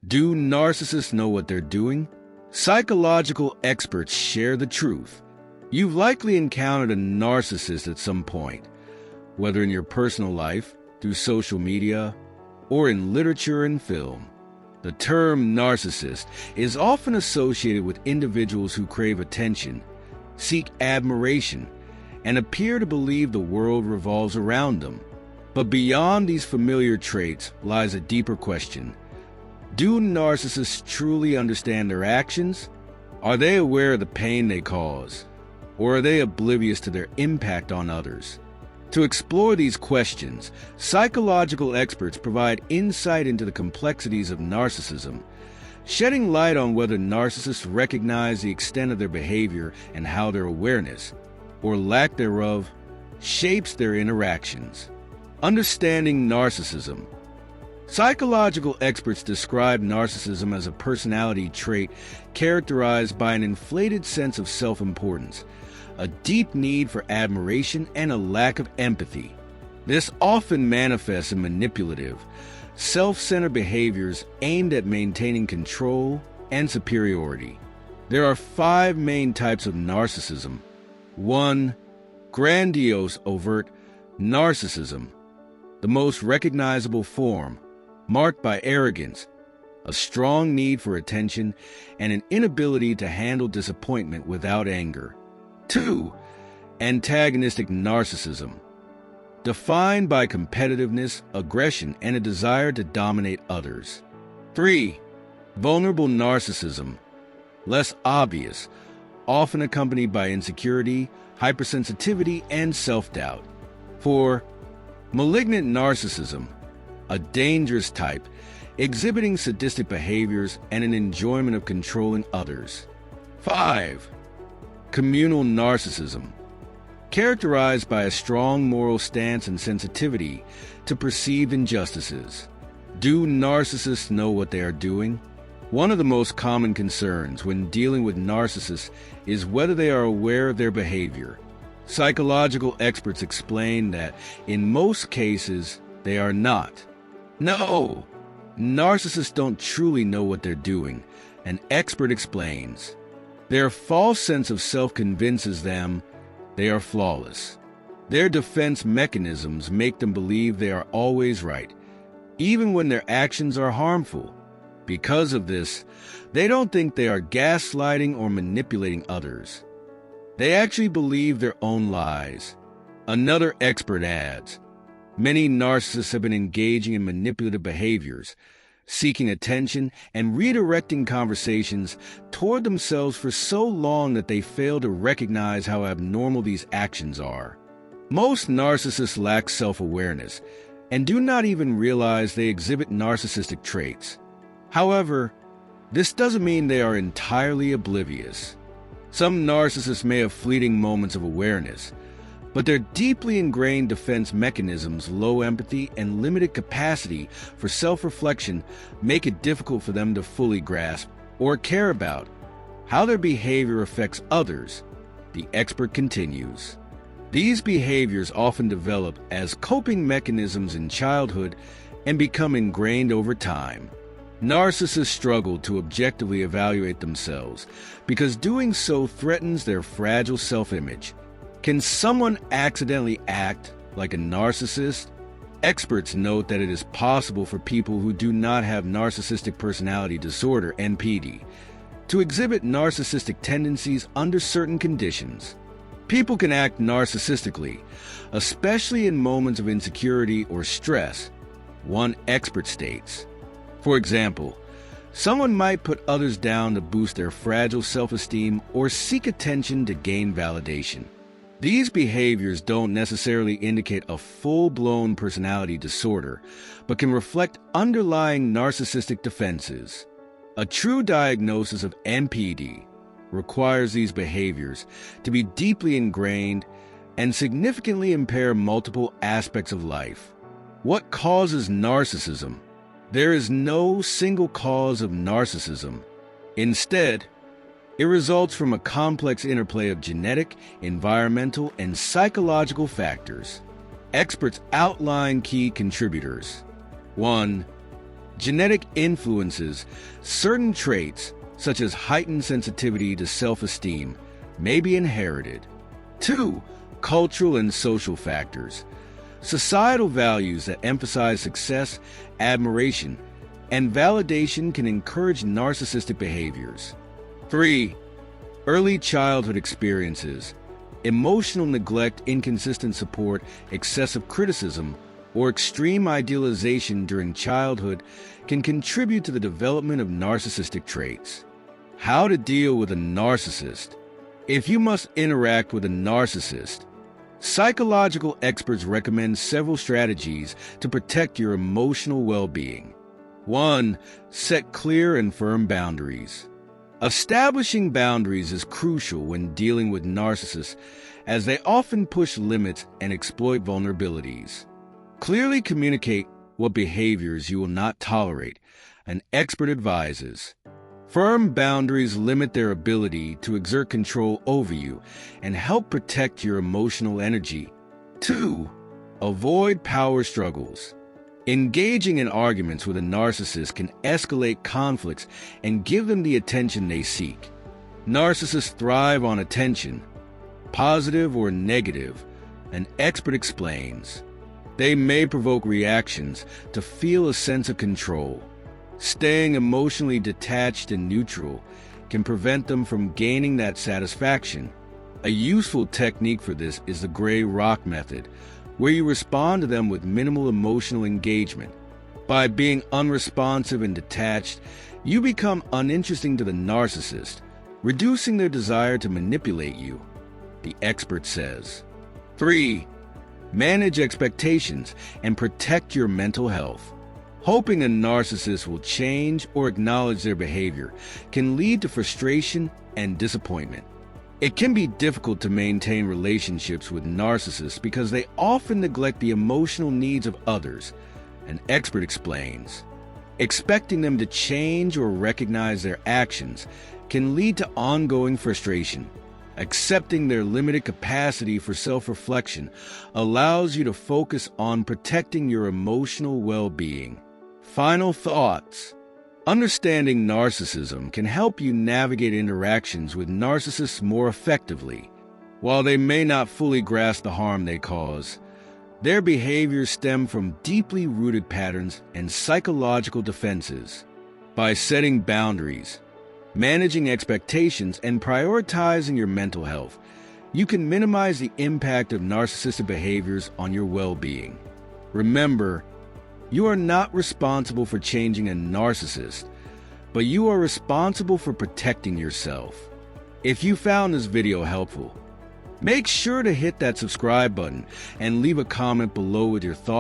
Do narcissists know what they're doing? Psychological experts share the truth. You've likely encountered a narcissist at some point, whether in your personal life, through social media, or in literature and film. The term narcissist is often associated with individuals who crave attention, seek admiration, and appear to believe the world revolves around them. But beyond these familiar traits lies a deeper question. Do narcissists truly understand their actions? Are they aware of the pain they cause? Or are they oblivious to their impact on others? To explore these questions, psychological experts provide insight into the complexities of narcissism, shedding light on whether narcissists recognize the extent of their behavior and how their awareness, or lack thereof, shapes their interactions. Understanding narcissism. Psychological experts describe narcissism as a personality trait characterized by an inflated sense of self-importance, a deep need for admiration, and a lack of empathy. This often manifests in manipulative, self-centered behaviors aimed at maintaining control and superiority. There are 5 main types of narcissism. 1. Grandiose overt narcissism, the most recognizable form, marked by arrogance, a strong need for attention, and an inability to handle disappointment without anger. 2. Antagonistic narcissism, defined by competitiveness, aggression, and a desire to dominate others. 3. Vulnerable narcissism, less obvious, often accompanied by insecurity, hypersensitivity, and self-doubt. 4. Malignant narcissism, a dangerous type, exhibiting sadistic behaviors and an enjoyment of controlling others. 5. Communal narcissism, characterized by a strong moral stance and sensitivity to perceived injustices. Do narcissists know what they are doing? One of the most common concerns when dealing with narcissists is whether they are aware of their behavior. Psychological experts explain that in most cases, they are not. No, narcissists don't truly know what they're doing, an expert explains. Their false sense of self convinces them they are flawless. Their defense mechanisms make them believe they are always right, even when their actions are harmful. Because of this, they don't think they are gaslighting or manipulating others. They actually believe their own lies. Another expert adds, many narcissists have been engaging in manipulative behaviors, seeking attention and redirecting conversations toward themselves for so long that they fail to recognize how abnormal these actions are. Most narcissists lack self-awareness and do not even realize they exhibit narcissistic traits. However, this doesn't mean they are entirely oblivious. Some narcissists may have fleeting moments of awareness, but their deeply ingrained defense mechanisms, low empathy, and limited capacity for self-reflection make it difficult for them to fully grasp or care about how their behavior affects others, the expert continues. These behaviors often develop as coping mechanisms in childhood and become ingrained over time. Narcissists struggle to objectively evaluate themselves because doing so threatens their fragile self-image. Can someone accidentally act like a narcissist? Experts note that it is possible for people who do not have narcissistic personality disorder, NPD, to exhibit narcissistic tendencies under certain conditions. People can act narcissistically, especially in moments of insecurity or stress, one expert states. For example, someone might put others down to boost their fragile self-esteem or seek attention to gain validation. These behaviors don't necessarily indicate a full-blown personality disorder, but can reflect underlying narcissistic defenses. A true diagnosis of NPD requires these behaviors to be deeply ingrained and significantly impair multiple aspects of life. What causes narcissism? There is no single cause of narcissism. Instead, it results from a complex interplay of genetic, environmental, and psychological factors. Experts outline key contributors. 1. Genetic influences. Certain traits, such as heightened sensitivity to self-esteem, may be inherited. 2. Cultural and social factors. Societal values that emphasize success, admiration, and validation can encourage narcissistic behaviors. 3. Early childhood experiences. Emotional neglect, inconsistent support, excessive criticism, or extreme idealization during childhood can contribute to the development of narcissistic traits. How to deal with a narcissist. If you must interact with a narcissist, psychological experts recommend several strategies to protect your emotional well-being. 1. Set clear and firm boundaries. Establishing boundaries is crucial when dealing with narcissists, as they often push limits and exploit vulnerabilities. Clearly communicate what behaviors you will not tolerate, an expert advises. Firm boundaries limit their ability to exert control over you and help protect your emotional energy. 2. Avoid power struggles. Engaging in arguments with a narcissist can escalate conflicts and give them the attention they seek. Narcissists thrive on attention, positive or negative, an expert explains. They may provoke reactions to feel a sense of control. Staying emotionally detached and neutral can prevent them from gaining that satisfaction. A useful technique for this is the gray rock method, where you respond to them with minimal emotional engagement. By being unresponsive and detached, you become uninteresting to the narcissist, reducing their desire to manipulate you, the expert says. 3. Manage expectations and protect your mental health. Hoping a narcissist will change or acknowledge their behavior can lead to frustration and disappointment. It can be difficult to maintain relationships with narcissists because they often neglect the emotional needs of others, an expert explains. Expecting them to change or recognize their actions can lead to ongoing frustration. Accepting their limited capacity for self-reflection allows you to focus on protecting your emotional well-being. Final thoughts. Understanding narcissism can help you navigate interactions with narcissists more effectively. While they may not fully grasp the harm they cause, their behaviors stem from deeply rooted patterns and psychological defenses. By setting boundaries, managing expectations, and prioritizing your mental health, you can minimize the impact of narcissistic behaviors on your well-being. Remember, you are not responsible for changing a narcissist, but you are responsible for protecting yourself. If you found this video helpful, make sure to hit that subscribe button and leave a comment below with your thoughts